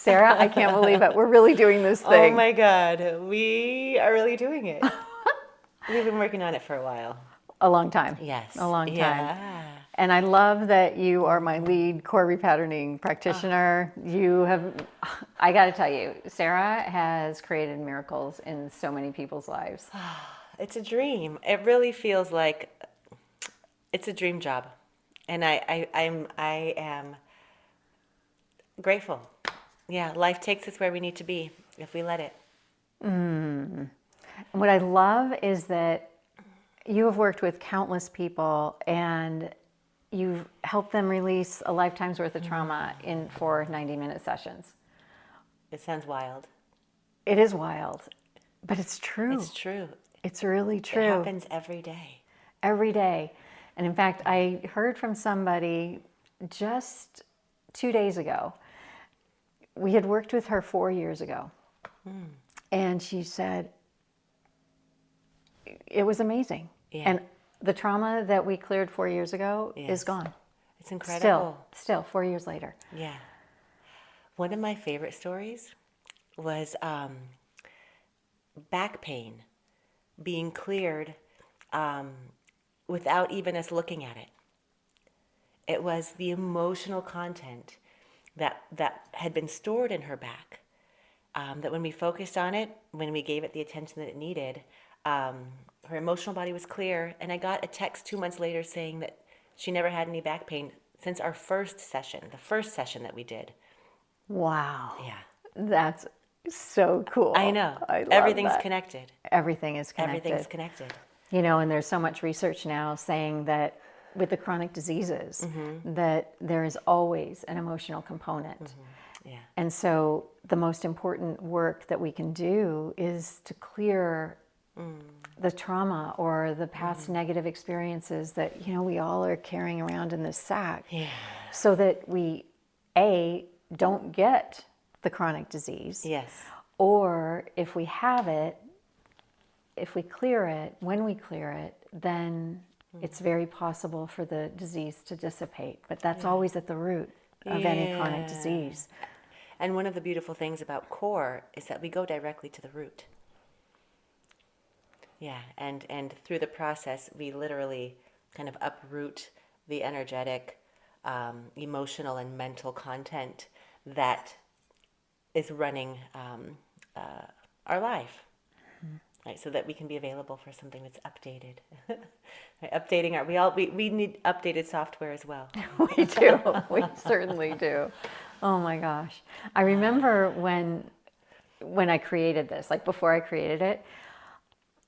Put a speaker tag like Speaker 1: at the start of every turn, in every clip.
Speaker 1: Sarah, I can't believe it. We're really doing this thing.
Speaker 2: Oh my God, we are really doing it. We've been working on it for a while.
Speaker 1: A long time.
Speaker 2: Yes.
Speaker 1: A long time.
Speaker 2: Yeah.
Speaker 1: And I love that you are my lead CORE Repatterning practitioner. You have, I got to tell you, Sarah has created miracles in so many people's lives.
Speaker 2: It's a dream. It really feels like it's a dream job. And I am grateful. Yeah, life takes us where we need to be if we let it.
Speaker 1: And what I love is that you have worked with countless people and you've helped them release a lifetime's worth of trauma in 4 90-minute sessions.
Speaker 2: It sounds wild.
Speaker 1: It is wild, but it's true.
Speaker 2: It's true.
Speaker 1: It's really true.
Speaker 2: It happens every day.
Speaker 1: Every day. And in fact, I heard from somebody just 2 days ago. We had worked with her 4 years ago. And she said, it was amazing.
Speaker 2: Yeah.
Speaker 1: And the trauma that we cleared 4 years ago is gone.
Speaker 2: It's incredible.
Speaker 1: Still 4 years later.
Speaker 2: Yeah. One of my favorite stories was back pain being cleared without even us looking at it. It was the emotional content that had been stored in her back, that when we focused on it, when we gave it the attention that it needed, her emotional body was clear. And I got a text 2 months later saying that she never had any back pain since our first session, the first session that we did.
Speaker 1: Wow.
Speaker 2: Yeah.
Speaker 1: That's so cool.
Speaker 2: I know.
Speaker 1: I love
Speaker 2: Everything's
Speaker 1: that.
Speaker 2: connected.
Speaker 1: Everything is connected.
Speaker 2: Everything's connected.
Speaker 1: You know, and there's so much research now saying that with the chronic diseases, that there is always an emotional component.
Speaker 2: Yeah.
Speaker 1: And so the most important work that we can do is to clear the trauma or the past negative experiences that, you know, we all are carrying around in this sack.
Speaker 2: Yeah.
Speaker 1: So that we, don't get the chronic disease.
Speaker 2: Yes.
Speaker 1: Or if we have it, if we clear it, when we clear it, then it's very possible for the disease to dissipate. But that's always at the root of any chronic disease.
Speaker 2: And one of the beautiful things about CORE is that we go directly to the root. Yeah, and through the process, we literally kind of uproot the energetic, emotional, and mental content that is running our life. Right, so that we can be available for something that's updated. Right, updating we need updated software as well.
Speaker 1: We do. We certainly do. Oh my gosh. I remember when I created this, like before I created it,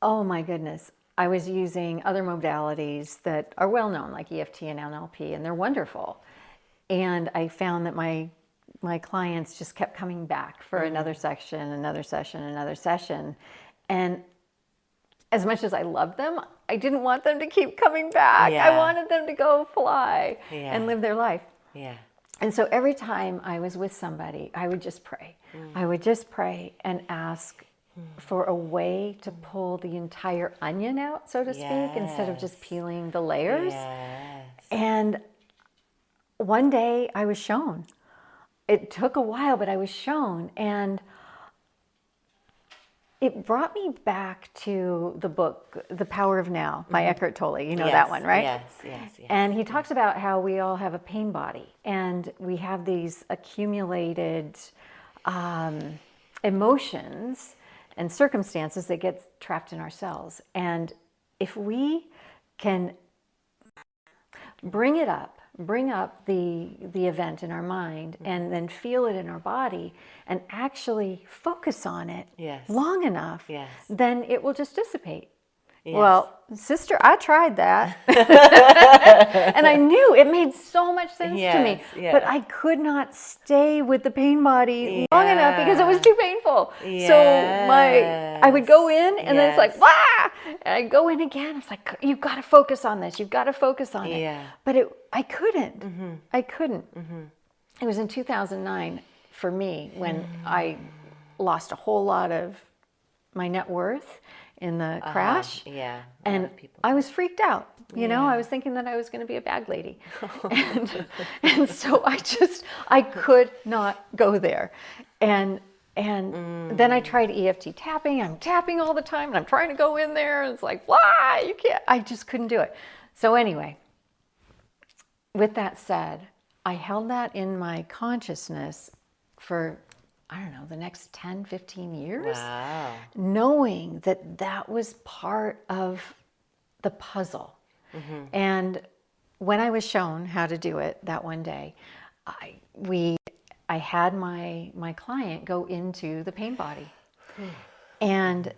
Speaker 1: oh my goodness, I was using other modalities that are well known, like EFT and NLP, and they're wonderful. And I found that my clients just kept coming back for another session, another session, another session. And as much as I loved them, I didn't want them to keep coming back.
Speaker 2: Yeah.
Speaker 1: I wanted them to go fly and live their life.
Speaker 2: Yeah.
Speaker 1: And so every time I was with somebody, I would just pray. I would just pray and ask for a way to pull the entire onion out, so to speak, instead of just peeling the layers.
Speaker 2: Yes.
Speaker 1: And one day I was shown. It took a while, but I was shown. And it brought me back to the book, The Power of Now by Eckhart Tolle. You know that one, right?
Speaker 2: Yes.
Speaker 1: And he talks about how we all have a pain body and we have these accumulated emotions and circumstances that get trapped in our cells. And if we can bring up the event in our mind and then feel it in our body and actually focus on it long enough, then it will just dissipate. Yes. Well, sister, I tried that. And I knew it made so much sense to me, but I could not stay with the pain body long enough because it was too painful. So I would go in and then it's like, wah! And I'd go in again. It's like, you've got to focus on this. You've got to focus on it. But I couldn't. I couldn't. It was in 2009 for me when I lost a whole lot of my net worth in the crash.
Speaker 2: Yeah.
Speaker 1: And I was freaked out You know, I was thinking that I was going to be a bag lady. And so I could not go there. And then I tried EFT tapping. I'm tapping all the time and I'm trying to go in there. And it's like, why? You can't. I just couldn't do it. So anyway, with that said, I held that in my consciousness for, I don't know, the next 10, 15 years.
Speaker 2: Wow.
Speaker 1: Knowing that that was part of the puzzle. And when I was shown how to do it that one day, I had my client go into the pain body and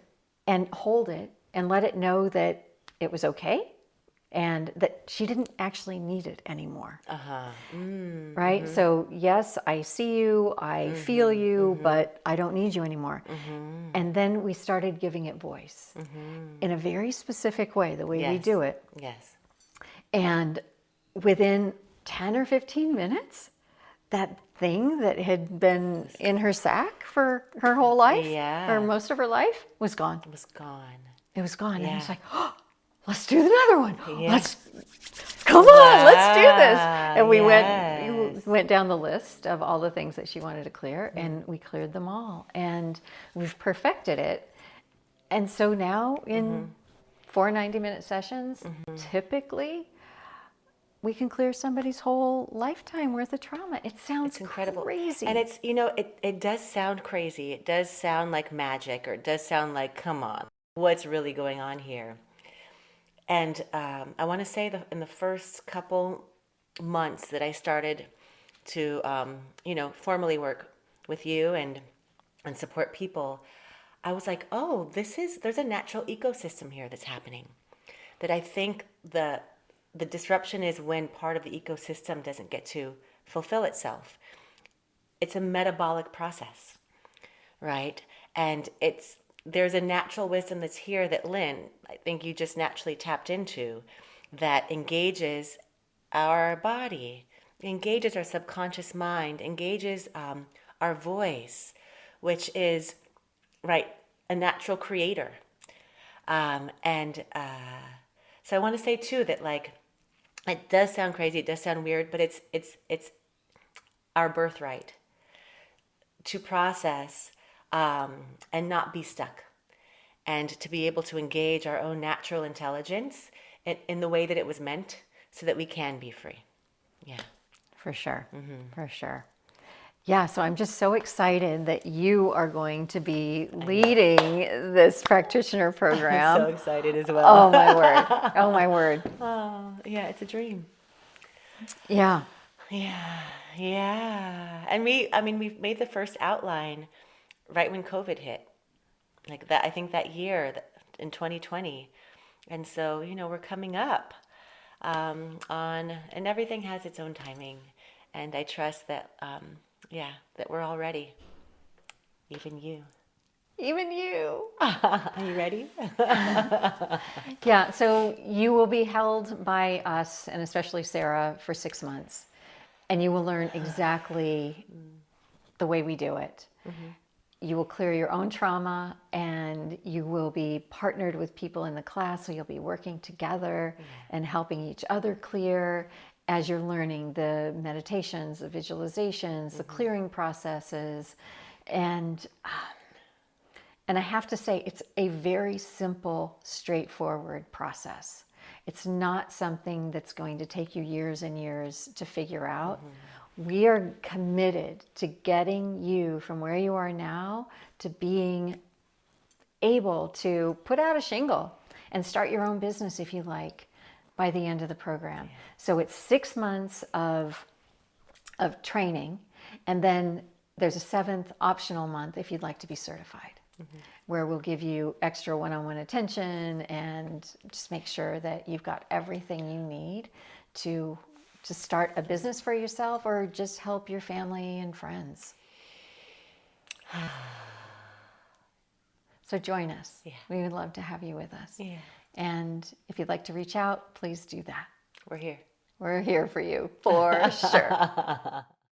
Speaker 1: hold it and let it know that it was okay and that she didn't actually need it anymore. Right? So yes, I see you, I feel you, but I don't need you anymore. And then we started giving it voice in a very specific way, the way we do it.
Speaker 2: Yes.
Speaker 1: And within 10 or 15 minutes, that thing that had been in her sack for her whole life, or most of her life, was gone.
Speaker 2: It was gone.
Speaker 1: It was gone. And I was like, oh, let's do another one. Come on, let's do this. And we went down the list of all the things that she wanted to clear, and we cleared them all. And we've perfected it. And so now in 4 90-minute sessions, typically, we can clear somebody's whole lifetime worth of trauma. It sounds
Speaker 2: incredible.
Speaker 1: Crazy.
Speaker 2: And it's, you know, it does sound crazy. It does sound like magic, or it does sound like, come on, what's really going on here? And I want to say that in the first couple months that I started to, you know, formally work with you and support people, I was like, oh, there's a natural ecosystem here that's happening. That I think the disruption is when part of the ecosystem doesn't get to fulfill itself. It's a metabolic process, right? And there's a natural wisdom that's here that, Lynn, I think you just naturally tapped into, that engages our body, engages our subconscious mind, engages our voice, which is, right, a natural creator. So I want to say too that, like, it does sound crazy, it does sound weird, but it's our birthright to process and not be stuck, and to be able to engage our own natural intelligence in the way that it was meant, so that we can be free. Yeah,
Speaker 1: for sure. For sure. Yeah, so I'm just so excited that you are going to be leading this practitioner program.
Speaker 2: I'm so excited as well.
Speaker 1: Oh my word. Oh my word.
Speaker 2: Oh, yeah, it's a dream.
Speaker 1: Yeah.
Speaker 2: Yeah. And we've made the first outline right when COVID hit. Like that, I think that year in 2020. And so, you know, we're coming up and everything has its own timing. And I trust that, that we're all ready. Even you. Even you. Are you ready?
Speaker 1: Yeah, so you will be held by us, and especially Sarah, for 6 months. And you will learn exactly the way we do it. You will clear your own trauma, and you will be partnered with people in the class, so you'll be working together and helping each other clear as you're learning the meditations, the visualizations, the clearing processes. And I have to say, it's a very simple, straightforward process. It's not something that's going to take you years and years to figure out. We are committed to getting you from where you are now to being able to put out a shingle and start your own business if you like by the end of the program. So it's 6 months of training, and then there's a 7th optional month if you'd like to be certified, where we'll give you extra one-on-one attention and just make sure that you've got everything you need to start a business for yourself or just help your family and friends. So join us. We would love to have you with us. And if you'd like to reach out, please do that.
Speaker 2: We're here.
Speaker 1: We're here for you, for sure.